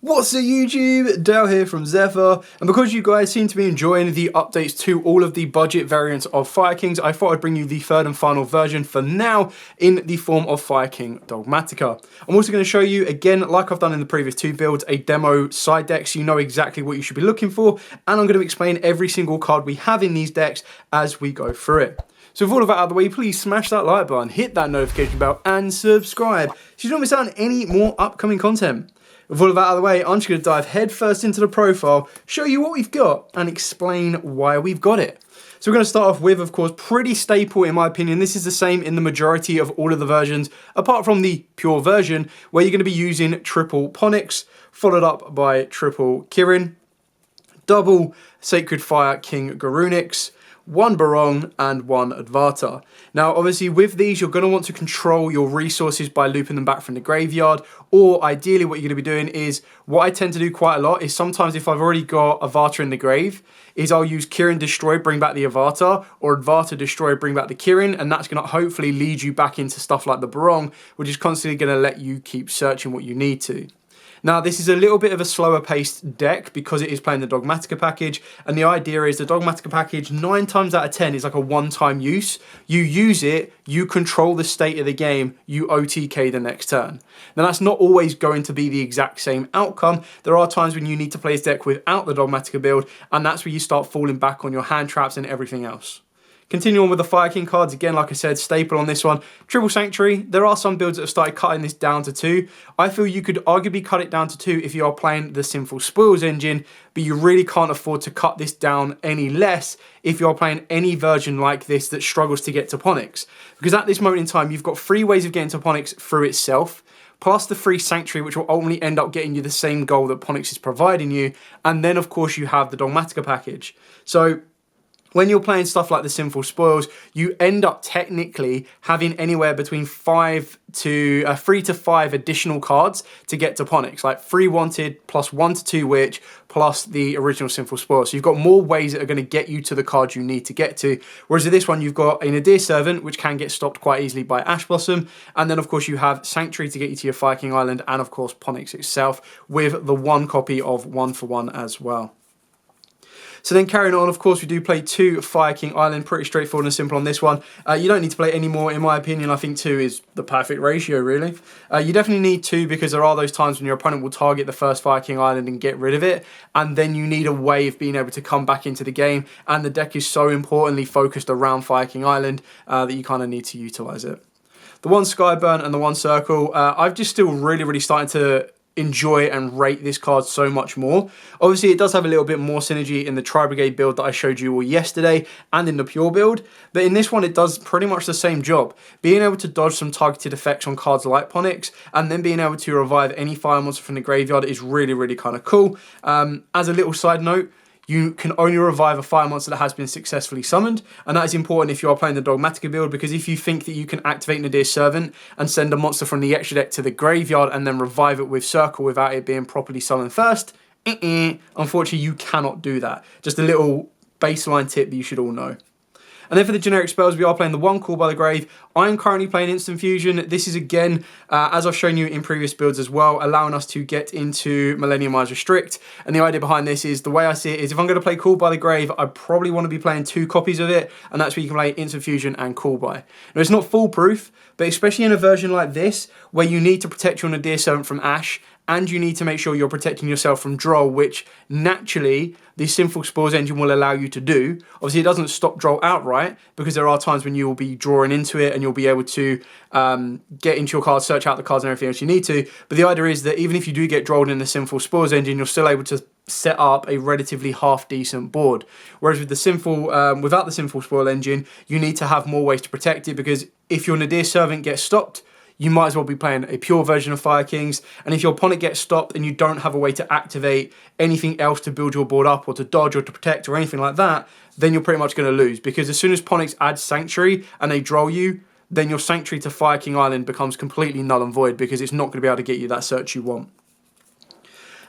What's up YouTube? Dale here from Zephyr, and because you guys seem to be enjoying the updates to all of the budget variants of Fire Kings, I thought I'd bring you the third and final version for now in the form of Fire King Dogmatika. I'm also going to show you, again, like I've done in the previous two builds, a demo side deck so you know exactly what you should be looking for, and I'm going to explain every single card we have in these decks as we go through it. So with all of that out of the way, please smash that like button, hit that notification bell, and subscribe so you don't miss out on any more upcoming content. With all of that out of the way, I'm just going to dive head first into the profile, show you what we've got, and explain why we've got it. So we're going to start off with, of course, pretty staple in my opinion. This is the same in the majority of all of the versions, apart from the pure version, where you're going to be using triple Ponyx, followed up by triple Kirin, double Sacred Fire King Garunix, one Barong, and one Advata. Now, obviously, with these, you're going to want to control your resources by looping them back from the graveyard, or ideally what you're going to be doing is, what I tend to do quite a lot is sometimes if I've already got Advata in the grave, is I'll use Kirin Destroy, bring back the Advata, or Advata Destroy, bring back the Kirin, and that's going to hopefully lead you back into stuff like the Barong, which is constantly going to let you keep searching what you need to. Now, this is a little bit of a slower paced deck because it is playing the Dogmatika package, and the idea is the Dogmatika package 9 times out of 10 is like a one-time use. You use it, you control the state of the game, you OTK the next turn. Now, that's not always going to be the exact same outcome. There are times when you need to play this deck without the Dogmatika build, and that's where you start falling back on your hand traps and everything else. Continuing with the Fire King cards, again, like I said, staple on this one. Triple Sanctuary, there are some builds that have started cutting this down to 2. I feel you could arguably cut it down to 2 if you are playing the Sinful Spoils engine, but you really can't afford to cut this down any less if you're playing any version like this that struggles to get to Ponyx. Because at this moment in time, you've got 3 ways of getting to Ponyx through itself, plus the free Sanctuary, which will ultimately end up getting you the same goal that Ponyx is providing you, and then, of course, you have the Dogmatika package. So when you're playing stuff like the Sinful Spoils, you end up technically having anywhere between 3 to 5 additional cards to get to Ponyx, like 3 Wanted plus 1 to 2 Witch plus the original Sinful Spoils. So you've got more ways that are going to get you to the cards you need to get to. Whereas with this one, you've got a Nadir Servant, which can get stopped quite easily by Ash Blossom. And then, of course, you have Sanctuary to get you to your Fire King Island, and, of course, Ponyx itself with the 1 copy of 1-for-1 as well. So then carrying on, of course, we do play 2 Fire King Island, pretty straightforward and simple on this one. You don't need to play any more, in my opinion. I think 2 is the perfect ratio, really. You definitely need 2 because there are those times when your opponent will target the first Fire King Island and get rid of it, and then you need a way of being able to come back into the game, and the deck is so importantly focused around Fire King Island that you kind of need to utilise it. The 1 Skyburn and the 1 Circle, I've just still really starting to enjoy and rate this card so much more. Obviously, it does have a little bit more synergy in the Tri-Brigade build that I showed you all yesterday and in the pure build, but in this one it does pretty much the same job. Being able to dodge some targeted effects on cards like Ponyx and then being able to revive any fire monster from the graveyard is really kind of cool. As a little side note, you can only revive a fire monster that has been successfully summoned, and that is important if you are playing the Dogmatika build, because if you think that you can activate Nadir Servant and send a monster from the extra deck to the graveyard and then revive it with Circle without it being properly summoned first, unfortunately you cannot do that. Just a little baseline tip that you should all know. And then for the generic spells, we are playing the 1 Call by the Grave. I'm currently playing Instant Fusion. This is, again, as I've shown you in previous builds as well, allowing us to get into Millennium Eyes Restrict. And the idea behind this is, the way I see it is, if I'm going to play Call by the Grave, I probably want to be playing 2 copies of it, and that's where you can play Instant Fusion and Call by. Now, it's not foolproof, but especially in a version like this, where you need to protect your Nadir Servant from Ash, and you need to make sure you're protecting yourself from Droll, which naturally the Sinful Spoils engine will allow you to do. Obviously, it doesn't stop Droll outright, because there are times when you will be drawing into it and you'll be able to get into your cards, search out the cards and everything else you need to. But the idea is that even if you do get Drolled in the Sinful Spoils engine, you're still able to set up a relatively half-decent board. Whereas with the without the Sinful Spoil engine, you need to have more ways to protect it, because if your Nadir Servant gets stopped, you might as well be playing a pure version of Fire Kings. And if your opponent gets stopped and you don't have a way to activate anything else to build your board up or to dodge or to protect or anything like that, then you're pretty much going to lose. Because as soon as Ponyx adds Sanctuary and they draw you, then your Sanctuary to Fire King Island becomes completely null and void, because it's not going to be able to get you that search you want.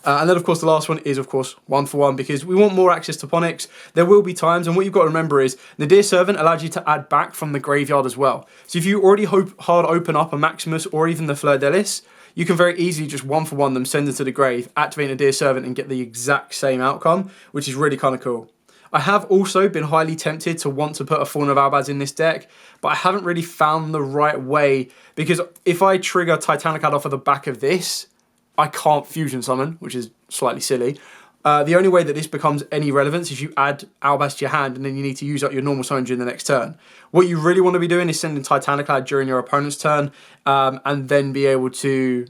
And then, of course, the last one is, of course, 1-for-1, because we want more access to Ponyx. There will be times, and what you've got to remember is Nadir Servant allows you to add back from the graveyard as well. So if you already hard open up a Maximus or even the Fleur-de-Lis, you can very easily just 1-for-1 them, send them to the grave, activate a Dear Servant and get the exact same outcome, which is really kind of cool. I have also been highly tempted to want to put a Fawn of Albaz in this deck, but I haven't really found the right way, because if I trigger Titanicad off of the back of this, I can't fusion summon, which is slightly silly. The only way that this becomes any relevance is you add Albaz to your hand and then you need to use up your normal summon during the next turn. What you really want to be doing is sending Titanicad during your opponent's turn and then be able to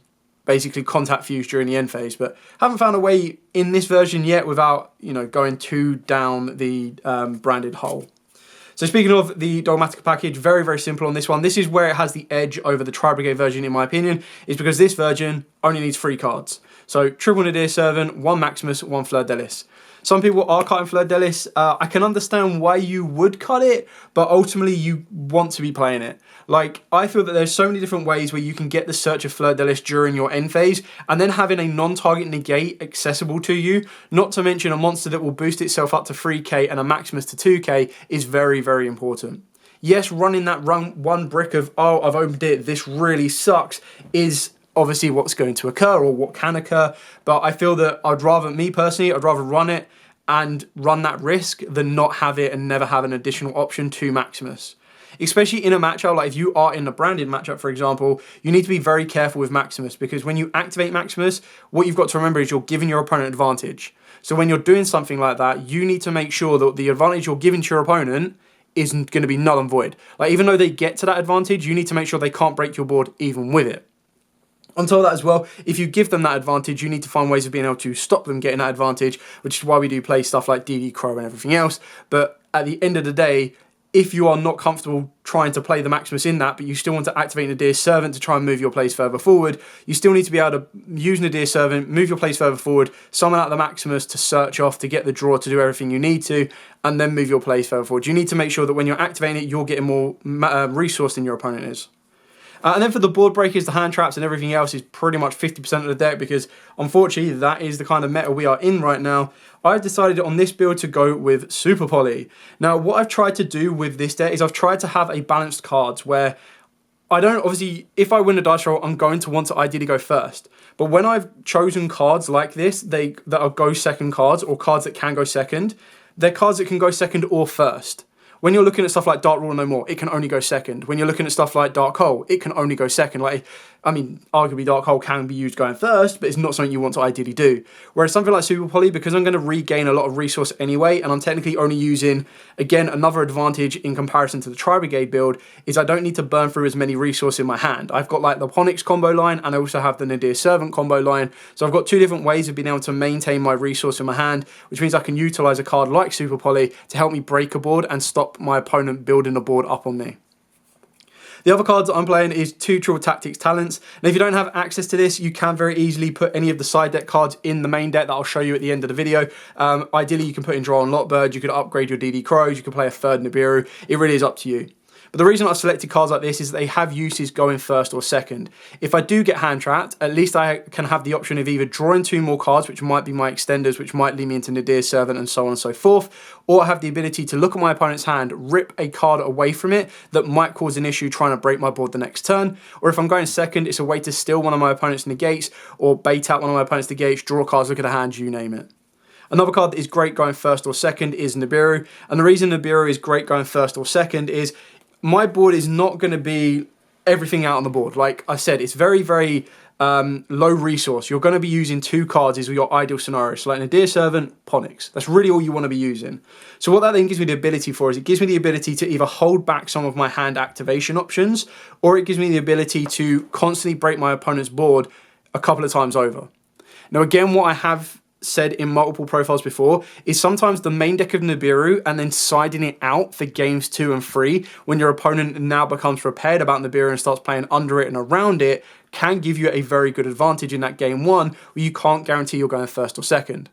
basically contact fuse during the end phase. But haven't found a way in this version yet without, going too down the branded hole. So speaking of the Dogmatika package, very, very simple on this one. This is where it has the edge over the Tri-Brigade version, in my opinion, is because this version only needs 3 cards. So triple Nadir Servant, 1 Maximus, 1 Fleur Delis. Some people are cutting Fleur Delis. I can understand why you would cut it, but ultimately you want to be playing it. Like, I feel that there's so many different ways where you can get the search of Fleur Delis during your end phase, and then having a non-target negate accessible to you, not to mention a monster that will boost itself up to 3k and a Maximus to 2k, is very, very important. Yes, running that one brick of, oh, I've opened it, this really sucks, is obviously what's going to occur or what can occur, but I feel that I'd rather run it and run that risk than not have it and never have an additional option to Maximus. Especially in a matchup, like if you are in a branded matchup, for example, you need to be very careful with Maximus, because when you activate Maximus, what you've got to remember is you're giving your opponent advantage. So when you're doing something like that, you need to make sure that the advantage you're giving to your opponent isn't going to be null and void. Like, even though they get to that advantage, you need to make sure they can't break your board even with it. On top of that as well, if you give them that advantage, you need to find ways of being able to stop them getting that advantage, which is why we do play stuff like DD Crow and everything else. But at the end of the day, if you are not comfortable trying to play the Maximus in that, but you still want to activate Nadir Servant to try and move your plays further forward, you still need to be able to use Nadir Servant, move your plays further forward, summon out the Maximus to search off, to get the draw, to do everything you need to, and then move your plays further forward. You need to make sure that when you're activating it, you're getting more resource than your opponent is. And then for the board breakers, the hand traps and everything else is pretty much 50% of the deck, because unfortunately that is the kind of meta we are in right now. I've decided on this build to go with Super Poly. Now, what I've tried to do with this deck is I've tried to have a balanced cards where I don't, obviously, if I win a dice roll, I'm going to want to ideally go first. But when I've chosen cards like this, that are go second cards, or cards that can go second, they're cards that can go second or first. When you're looking at stuff like Dark Rule No More, it can only go second. When you're looking at stuff like Dark Hole, it can only go second. Like, I mean, arguably Dark Hole can be used going first, but it's not something you want to ideally do. Whereas something like Super Poly, because I'm going to regain a lot of resource anyway, and I'm technically only using, again, another advantage in comparison to the Tri-Brigade build, is I don't need to burn through as many resources in my hand. I've got like the Ponix combo line, and I also have the Nadir Servant combo line. So I've got 2 different ways of being able to maintain my resource in my hand, which means I can utilize a card like Super Poly to help me break a board and stop my opponent building a board up on me. The other cards that I'm playing is 2 Triple Tactics Talents. Now, if you don't have access to this, you can very easily put any of the side deck cards in the main deck that I'll show you at the end of the video. Ideally, you can put in Draw on Lockbird, you could upgrade your DD Crows, you could play a 3rd Nibiru. It really is up to you. But the reason I've selected cards like this is that they have uses going first or second. If I do get hand trapped, at least I can have the option of either drawing 2 more cards, which might be my extenders, which might lead me into Nadir Servant and so on and so forth, or I have the ability to look at my opponent's hand, rip a card away from it that might cause an issue trying to break my board the next turn. Or if I'm going second, it's a way to steal one of my opponent's negates or bait out one of my opponent's negates, draw cards, look at the hand, you name it. Another card that is great going first or second is Nibiru. And the reason Nibiru is great going first or second is my board is not going to be everything out on the board. Like I said, it's very, very low resource. You're going to be using 2 cards is your ideal scenario. So like Nadir Servant, Ponix. That's really all you want to be using. So what that then gives me the ability for is it gives me the ability to either hold back some of my hand activation options, or it gives me the ability to constantly break my opponent's board a couple of times over. Now again, what I have said in multiple profiles before is sometimes the main deck of Nibiru and then siding it out for games 2 and 3 when your opponent now becomes prepared about Nibiru and starts playing under it and around it can give you a very good advantage in that game 1 where you can't guarantee you're going first or second.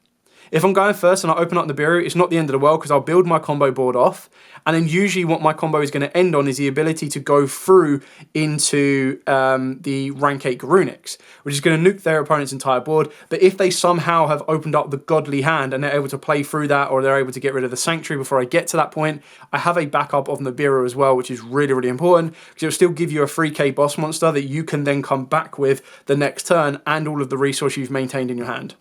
If I'm going first and I open up Nibiru, it's not the end of the world because I'll build my combo board off. And then usually what my combo is going to end on is the ability to go through into the rank 8 Garunix, which is going to nuke their opponent's entire board. But if they somehow have opened up the Godly Hand and they're able to play through that, or they're able to get rid of the Sanctuary before I get to that point, I have a backup of Nibiru as well, which is really, really important because it'll still give you a 3k boss monster that you can then come back with the next turn and all of the resource you've maintained in your hand.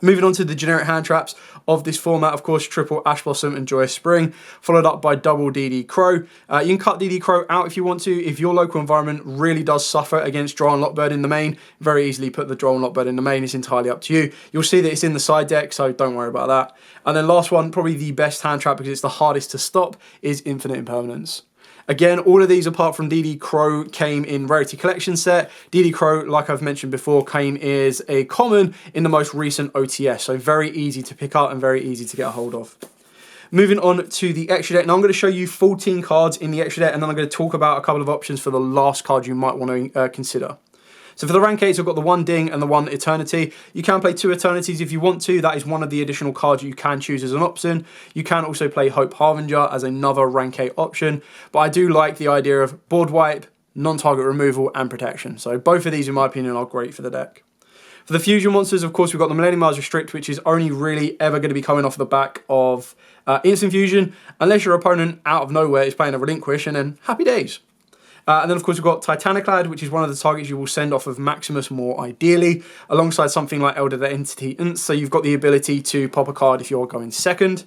Moving on to the generic hand traps of this format, of course, triple Ash Blossom and Joyous Spring, followed up by double DD Crow. You can cut DD Crow out if you want to. If your local environment really does suffer against Drow and Lockbird in the main, very easily put the Drow and Lockbird in the main. It's entirely up to you. You'll see that it's in the side deck, so don't worry about that. And then last one, probably the best hand trap because it's the hardest to stop, is Infinite Impermanence. Again, all of these apart from DD Crow came in Rarity Collection set. DD Crow, like I've mentioned before, came as a common in the most recent OTS, so very easy to pick up and very easy to get a hold of. Moving on to the extra deck. Now I'm going to show you 14 cards in the extra deck, and then I'm going to talk about a couple of options for the last card you might want to consider. So for the rank 8s, I've got the 1 Ding and the 1 Eternity. You can play 2 Eternities if you want to. That is one of the additional cards you can choose as an option. You can also play Hope Harbinger as another rank 8 option. But I do like the idea of board wipe, non-target removal, and protection. So both of these, in my opinion, are great for the deck. For the fusion monsters, of course, we've got the Millennium Mars Restrict, which is only really ever going to be coming off the back of Instant Fusion, unless your opponent out of nowhere is playing a Relinquish, and then happy days. And then, of course, we've got Titaniclad, which is one of the targets you will send off of Maximus more ideally, alongside something like Elder Entity. So you've got the ability to pop a card if you're going second.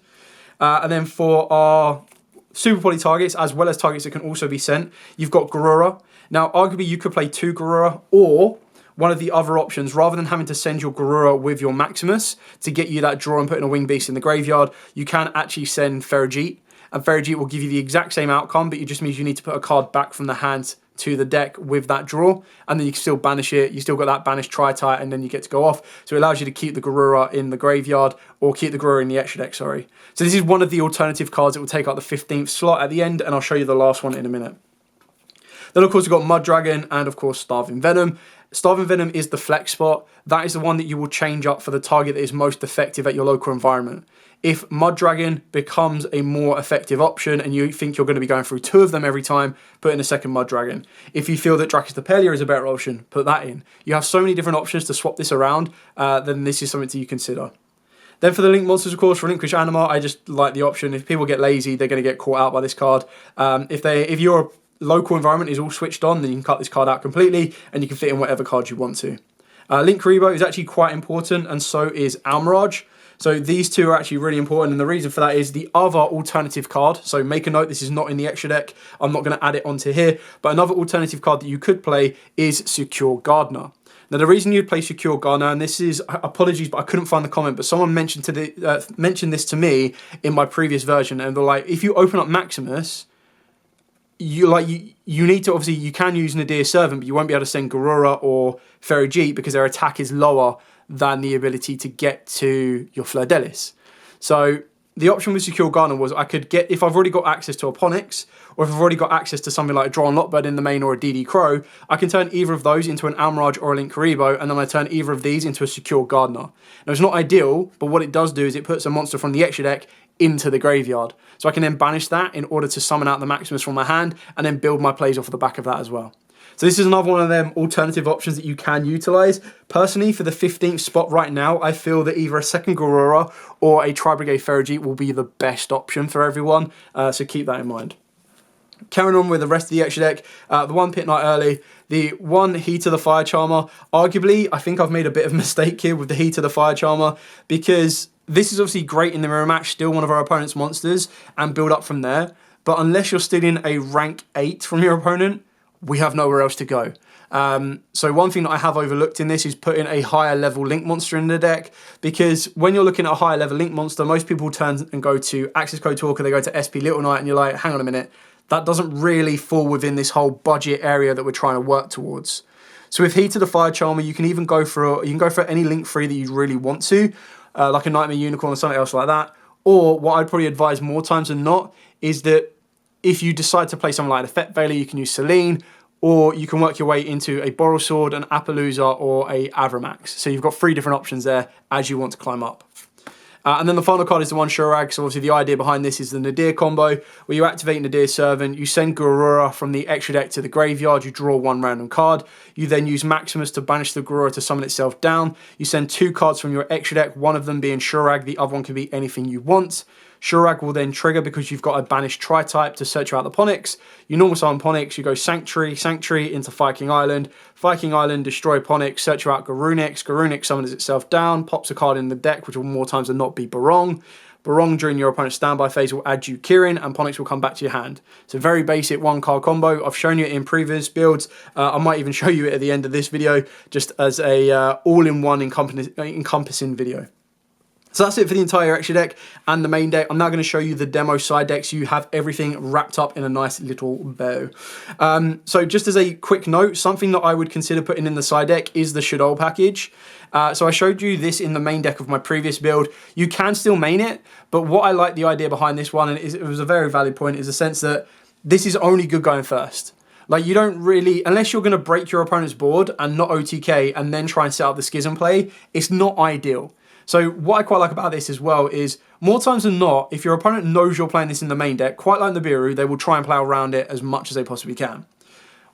And then for our Super Poly targets, as well as targets that can also be sent, you've got Garura. Now, arguably, you could play 2 Garura, or one of the other options, rather than having to send your Garura with your Maximus to get you that draw and putting a Winged Beast in the graveyard, you can actually send Ferrijit. And Ferrijit will give you the exact same outcome, but it just means you need to put a card back from the hand to the deck with that draw, and then you can still banish it. You still got that banished Tri-Tite, and then you get to go off. So it allows you to keep the Garura in the graveyard, or keep the Garura in the extra deck, sorry. So this is one of the alternative cards that will take up the 15th slot at the end, and I'll show you the last one in a minute. Then, of course, we've got Mud Dragon and, of course, Starving Venom. Starving Venom is the flex spot. That is the one that you will change up for the target that is most effective at your local environment. If Mud Dragon becomes a more effective option and you think you're going to be going through 2 of them every time, put in a second Mud Dragon. If you feel that Dracus Depelia is a better option, put that in. You have so many different options to swap this around, then this is something that you consider. Then for the Link monsters, of course, Relinquish Anima, I just like the option. If people get lazy, they're going to get caught out by this card. If your local environment is all switched on, then you can cut this card out completely and you can fit in whatever card you want to. Link Karibo is actually quite important, and so is Almirage. So these two are actually really important, and the reason for that is the other alternative card. So make a note, this is not in the extra deck. I'm not going to add it onto here, but another alternative card that you could play is Secure Gardener. Now, the reason you'd play Secure Gardener, and this is, apologies, but I couldn't find the comment, but someone mentioned this to me in my previous version, and they're like, if you open up Maximus, you need to, obviously, you can use Nadir Servant, but you won't be able to send Garura or Ferrijit because their attack is lower than the ability to get to your Fleur-Delis. So the option with Secure Gardener was I could get, if I've already got access to a Ponix, or if I've already got access to something like a Drow and Lockbird in the main or a DD Crow, I can turn either of those into an Almirage or a Link Karibo, and then I turn either of these into a Secure Gardener. Now, it's not ideal, but what it does do is it puts a monster from the extra deck into the graveyard. So I can then banish that in order to summon out the Maximus from my hand, and then build my plays off of the back of that as well. So this is another one of them alternative options that you can utilize. Personally, for the 15th spot right now, I feel that either a second Garura or a Tri-Brigade Ferrijit will be the best option for everyone. So keep that in mind. Carrying on with the rest of the extra deck, the 1 Pit Knight early, the 1 Heat of the Fire Charmer. Arguably, I think I've made a bit of a mistake here with the Heat of the Fire Charmer, because this is obviously great in the mirror match, still one of our opponent's monsters, and build up from there. But unless you're stealing a rank 8 from your opponent, we have nowhere else to go. So one thing that I have overlooked in this is putting a higher level Link monster in the deck, because when you're looking at a higher level Link monster, most people turn and go to Access Code Talker, they go to SP Little Knight, and you're like, hang on a minute, that doesn't really fall within this whole budget area that we're trying to work towards. So with Heat of the Fire Charmer, you can even go for any Link 3 that you really want to, like a Nightmare Unicorn or something else like that. Or what I'd probably advise more times than not is that if you decide to play something like the Fett Veiler, you can use Selene, or you can work your way into a Boral Sword, an Appaloosa, or a Avramax. So you've got 3 different options there as you want to climb up. And then the final card is the one Shurag. So obviously the idea behind this is the Nadir combo, where you activate Nadir Servant, you send Garura from the extra deck to the graveyard, you draw one random card, you then use Maximus to banish the Garura to summon itself down, you send 2 cards from your extra deck, one of them being Shurag, the other one can be anything you want. Shurag will then trigger because you've got a banished tri-type to search out the Ponix. You normal summon Ponix, you go Sanctuary, Sanctuary into Viking Island, destroy Ponix, search out Garunix, Garunix summons itself down, pops a card in the deck, which will more times than not be Barong. Barong during your opponent's standby phase will add you Kirin, and Ponix will come back to your hand. It's a very basic 1-card combo. I've shown you it in previous builds. I might even show you it at the end of this video, just as a all-in-one encompassing video. So that's it for the entire extra deck and the main deck. I'm now going to show you the demo side deck so you have everything wrapped up in a nice little bow. So just as a quick note, something that I would consider putting in the side deck is the Shadow package. So I showed you this in the main deck of my previous build. You can still main it, but what I like the idea behind this one, and it was a very valid point, is the sense that this is only good going first. Like, you don't really, unless you're going to break your opponent's board and not OTK and then try and set up the Schism play, it's not ideal. So what I quite like about this as well is, more times than not, if your opponent knows you're playing this in the main deck, quite like Nibiru, they will try and play around it as much as they possibly can.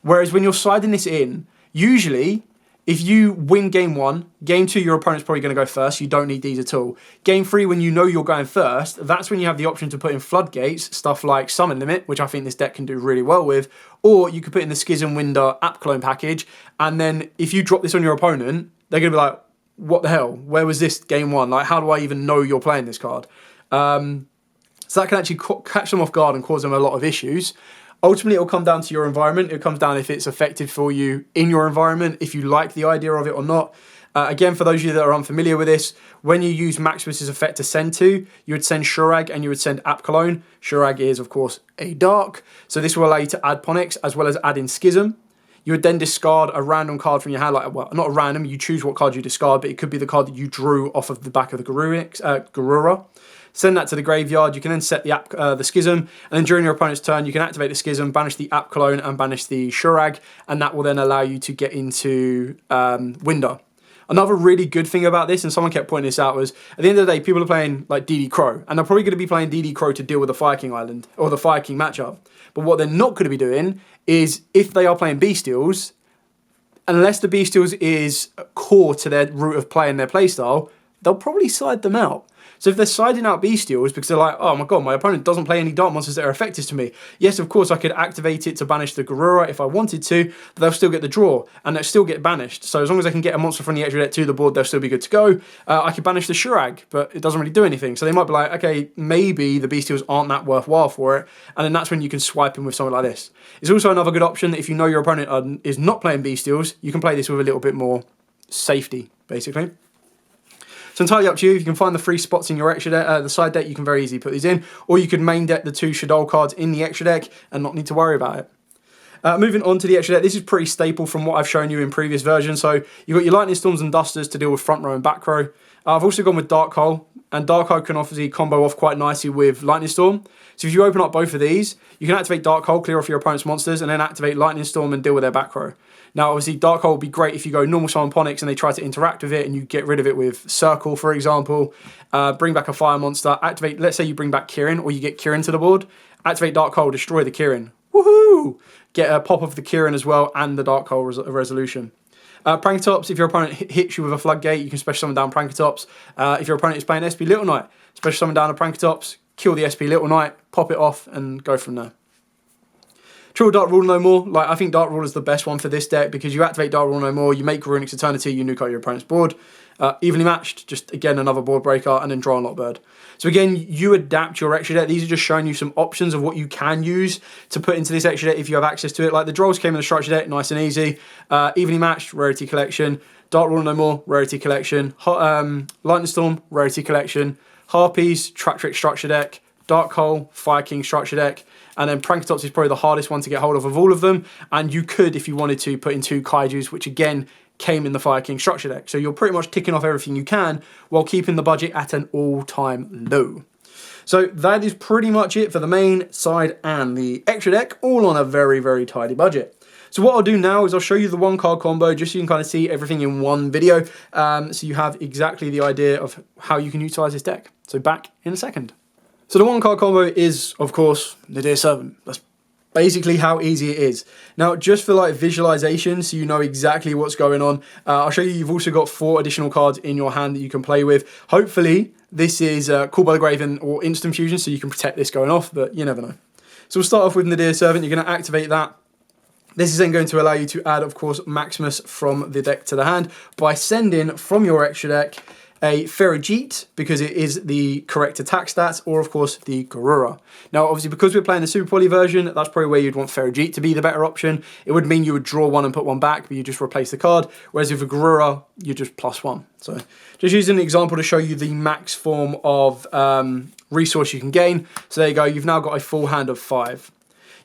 Whereas when you're siding this in, usually, if you win game 1, game 2, your opponent's probably going to go first. You don't need these at all. Game 3, when you know you're going first, that's when you have the option to put in floodgates, stuff like Summon Limit, which I think this deck can do really well with, or you could put in the Schism Winder App Clone package, and then if you drop this on your opponent, they're going to be like, what the hell? Where was this game 1? Like, how do I even know you're playing this card? So that can actually catch them off guard and cause them a lot of issues. Ultimately, it'll come down to your environment. It comes down if it's effective for you in your environment, if you like the idea of it or not. Again, for those of you that are unfamiliar with this, when you use Maximus's effect to send to, you would send Shurag and you would send App Cologne. Shurag is, of course, a dark. So this will allow you to add Ponix as well as add in Schism. You would then discard a random card from your hand, like, well, not a random, you choose what card you discard, but it could be the card that you drew off of the back of the Garura. Send that to the graveyard. You can then set the Schism, and then during your opponent's turn, you can activate the Schism, banish the App Cologne, and banish the Shurag, and that will then allow you to get into Winder. Another really good thing about this, and someone kept pointing this out, was at the end of the day, people are playing like DD Crow, and they're probably going to be playing DD Crow to deal with the Viking Island, or the Viking matchup. But what they're not going to be doing is, if they are playing Bestials, unless the Bestials is core to their route of play and their playstyle, they'll probably side them out. So if they're siding out Bestials because they're like, oh my god, my opponent doesn't play any Dark Monsters that are effective to me. Yes, of course, I could activate it to banish the Garura if I wanted to, but they'll still get the draw, and they'll still get banished. So as long as I can get a monster from the extra deck to the board, they'll still be good to go. I could banish the Shurag, but it doesn't really do anything. So they might be like, okay, maybe the Bestials aren't that worthwhile for it, and then that's when you can swipe in with something like this. It's also another good option that if you know your opponent is not playing Bestials, you can play this with a little bit more safety, basically. So entirely up to you. If you can find the free spots in your extra deck, the side deck, you can very easily put these in. Or you could main deck the 2 Shadow cards in the extra deck and not need to worry about it. Moving on to the extra deck, this is pretty staple from what I've shown you in previous versions. So you've got your Lightning Storms and Dusters to deal with front row and back row. I've also gone with Dark Hole, and Dark Hole can obviously combo off quite nicely with Lightning Storm. So if you open up both of these, you can activate Dark Hole, clear off your opponent's monsters, and then activate Lightning Storm and deal with their back row. Now, obviously, Dark Hole would be great if you go normal summon Ponix and they try to interact with it and you get rid of it with Circle, for example. Bring back a fire monster, activate, let's say you bring back Kirin, or you get Kirin to the board, activate Dark Hole, destroy the Kirin. Woohoo! Get a pop of the Kirin as well and the Dark Hole resolution. Prankatops, if your opponent hits you with a floodgate, you can special summon down Prankatops. If your opponent is playing SP Little Knight, special summon down a Prankatops, kill the SP Little Knight, pop it off, and go from there. Trill Dark Rule No More. Like, I think Dark Rule is the best one for this deck because you activate Dark Rule No More, you make Runic Eternity, you nuke out your opponent's board. Evenly matched, just again another board breaker, and then draw a lot bird. So again, you adapt your extra deck. These are just showing you some options of what you can use to put into this extra deck if you have access to it. Like the draws came in the structure deck, nice and easy. Evenly matched, Rarity Collection. Dark Rule No More, Rarity Collection. Lightning Storm, Rarity Collection. Harpies, Track Trick structure deck. Dark Hole, Fire King structure deck. And then Prankatops is probably the hardest one to get hold of all of them. And you could, if you wanted to, put in 2 Kaijus, which again came in the Fire King structure deck. So you're pretty much ticking off everything you can while keeping the budget at an all-time low. So that is pretty much it for the main, side, and the extra deck, all on a very, very tidy budget. So what I'll do now is I'll show you the 1-card combo just so you can kind of see everything in one video. So you have exactly the idea of how you can utilize this deck. So back in a second. So the 1-card combo is, of course, Nadir Servant. That's basically how easy it is. Now, just for like visualization, so you know exactly what's going on, I'll show you you've also got 4 additional cards in your hand that you can play with. Hopefully, this is Called by the Graven or Instant Fusion, so you can protect this going off, but you never know. So we'll start off with Nadir Servant. You're going to activate that. This is then going to allow you to add, of course, Maximus from the deck to the hand by sending from your extra deck a Ferrijit, because it is the correct attack stats, or of course the Garura. Now obviously because we're playing the Super Poly version, that's probably where you'd want Ferrijit to be the better option. It would mean you would draw 1 and put 1 back, but you just replace the card, whereas with a Garura, you just +1. So just using an example to show you the max form of resource you can gain. So there you go, you've now got a full hand of 5.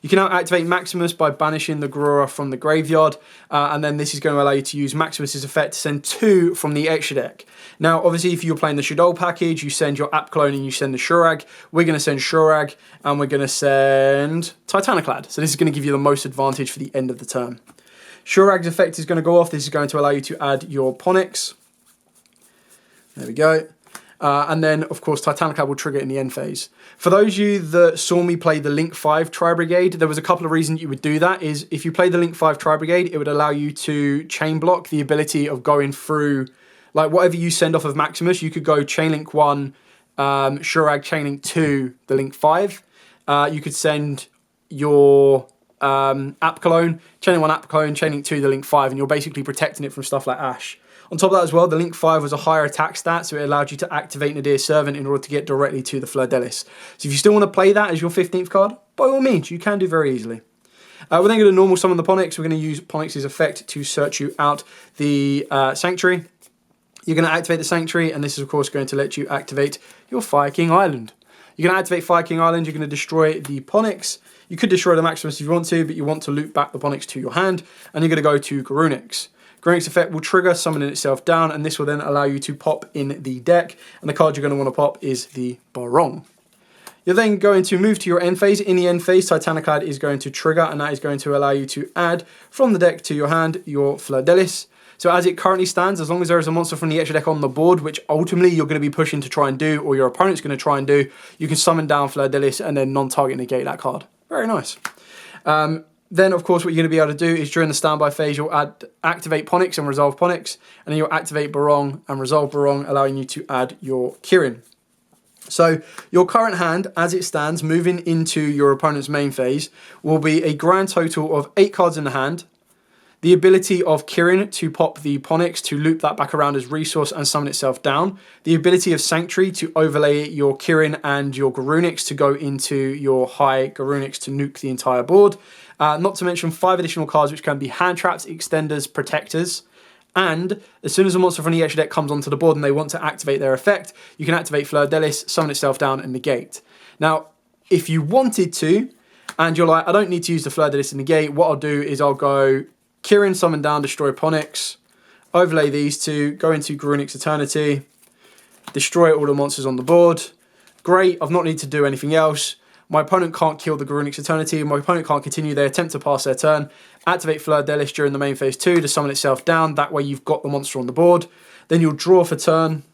You can now activate Maximus by banishing the Garura from the graveyard, and then this is going to allow you to use Maximus's effect to send 2 from the extra deck. Now, obviously, if you're playing the Shadol package, you send your App Clone and you send the Shurag. We're going to send Shurag, and we're going to send Titaniclad. So this is going to give you the most advantage for the end of the turn. Shurag's effect is going to go off. This is going to allow you to add your Ponix. There we go. And then, of course, Titaniclad will trigger in the end phase. For those of you that saw me play the Link 5 Tri-Brigade, there was a couple of reasons you would do that. Is if you play the Link 5 Tri-Brigade, it would allow you to chain block the ability of going through, like whatever you send off of Maximus, you could go Chain Link 1, Shurag Chain Link 2, the Link 5. You could send your App Clone, Chain Link 1 App Clone, Chain Link 2, the Link 5, and you're basically protecting it from stuff like Ash. On top of that as well, the Link 5 was a higher attack stat, so it allowed you to activate Nadir Servant in order to get directly to the Fleur-de-Lis. So if you still want to play that as your 15th card, by all means, you can do very easily. We're then going to normal summon the Ponix. We're going to use Ponix's effect to search you out the Sanctuary. You're going to activate the Sanctuary, and this is, of course, going to let you activate your Fire King Island. You're going to activate Fire King Island. You're going to destroy the Ponix. You could destroy the Maximus if you want to, but you want to loop back the Ponix to your hand, and you're going to go to Garunix. Garunix effect will trigger summoning itself down, and this will then allow you to pop in the deck, and the card you're going to want to pop is the Barong. You're then going to move to your end phase. In the end phase, Titaniclad is going to trigger, and that is going to allow you to add from the deck to your hand your Fleur-de-Lis. So as it currently stands, as long as there is a monster from the extra deck on the board, which ultimately you're going to be pushing to try and do, or your opponent's going to try and do, you can summon down Fleur-de-Lis and then non-target negate that card. Very nice. Then, of course, what you're going to be able to do is during the standby phase, you'll activate Ponix and resolve Ponix, and then you'll activate Barong and resolve Barong, allowing you to add your Kirin. So your current hand, as it stands, moving into your opponent's main phase, will be a grand total of 8 cards in the hand, the ability of Kirin to pop the Ponix to loop that back around as resource and summon itself down, the ability of Sanctuary to overlay your Kirin and your Garunix to go into your high Garunix to nuke the entire board, not to mention 5 additional cards which can be hand traps, extenders, protectors, and as soon as a monster from the extra deck comes onto the board and they want to activate their effect, you can activate Fleur-de-Lis, summon itself down and negate. Now, if you wanted to, and you're like, I don't need to use the Fleur-de-Lis and negate, what I'll do is I'll go Kirin, summon down, destroy Ponix, overlay these 2, go into Garunix Eternity, destroy all the monsters on the board. Great, I've not need to do anything else. My opponent can't kill the Garunix Eternity, my opponent can't continue their attempt to pass their turn. Activate Fleur-de-Lis during the main phase 2 to summon itself down, that way you've got the monster on the board. Then you'll draw for turn,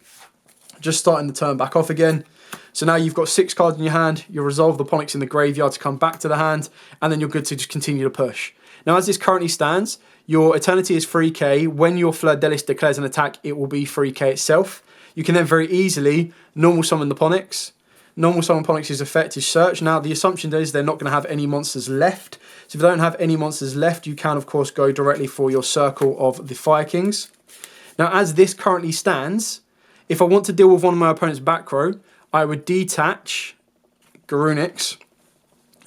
just starting the turn back off again. So now you've got 6 cards in your hand, you'll resolve the Ponix in the graveyard to come back to the hand, and then you're good to just continue to push. Now, as this currently stands, your Eternity is 3k. When your Fleur-de-Lis declares an attack, it will be 3k itself. You can then very easily normal summon the Ponix. Normal summon Ponix's effect is search. Now, the assumption is they're not going to have any monsters left. So if they don't have any monsters left, you can, of course, go directly for your circle of the Fire Kings. Now, as this currently stands, if I want to deal with one of my opponent's back row, I would detach Garunix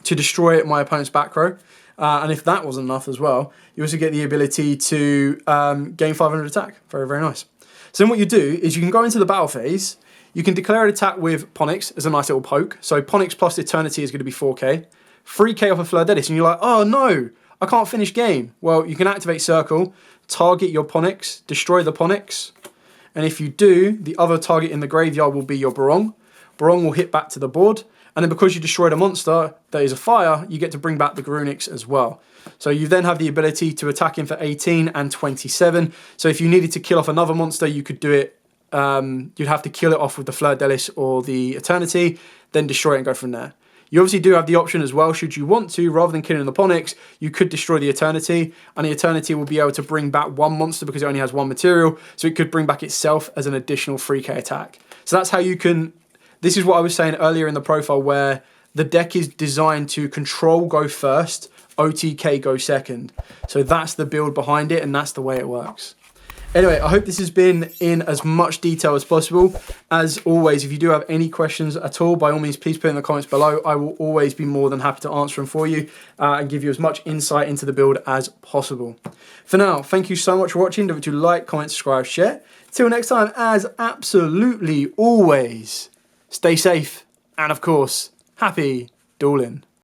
to destroy my opponent's back row. And if that wasn't enough as well, you also get the ability to gain 500 attack. Very, very nice. So then what you do is you can go into the battle phase. You can declare an attack with Ponix as a nice little poke. So Ponix plus Eternity is going to be 4k. 3k off of Fleur-de-Lis. And you're like, oh no, I can't finish game. Well, you can activate Circle, target your Ponix, destroy the Ponix. And if you do, the other target in the graveyard will be your Barong. Barong will hit back to the board. And then because you destroyed a monster that is a fire, you get to bring back the Grunix as well. So you then have the ability to attack him for 18 and 27. So if you needed to kill off another monster, you could do it. You'd have to kill it off with the Fleur Delis or the Eternity, then destroy it and go from there. You obviously do have the option as well, should you want to, rather than killing the Ponix, you could destroy the Eternity, and the Eternity will be able to bring back one monster because it only has one material, so it could bring back itself as an additional 3k attack. So that's how you can... This is what I was saying earlier in the profile, where the deck is designed to control go first, OTK go second. So that's the build behind it, and that's the way it works. Anyway, I hope this has been in as much detail as possible. As always, if you do have any questions at all, by all means, please put in the comments below. I will always be more than happy to answer them for you and give you as much insight into the build as possible. For now, thank you so much for watching. Don't forget to like, comment, subscribe, share. Till next time, as absolutely always, stay safe and, of course, happy dueling.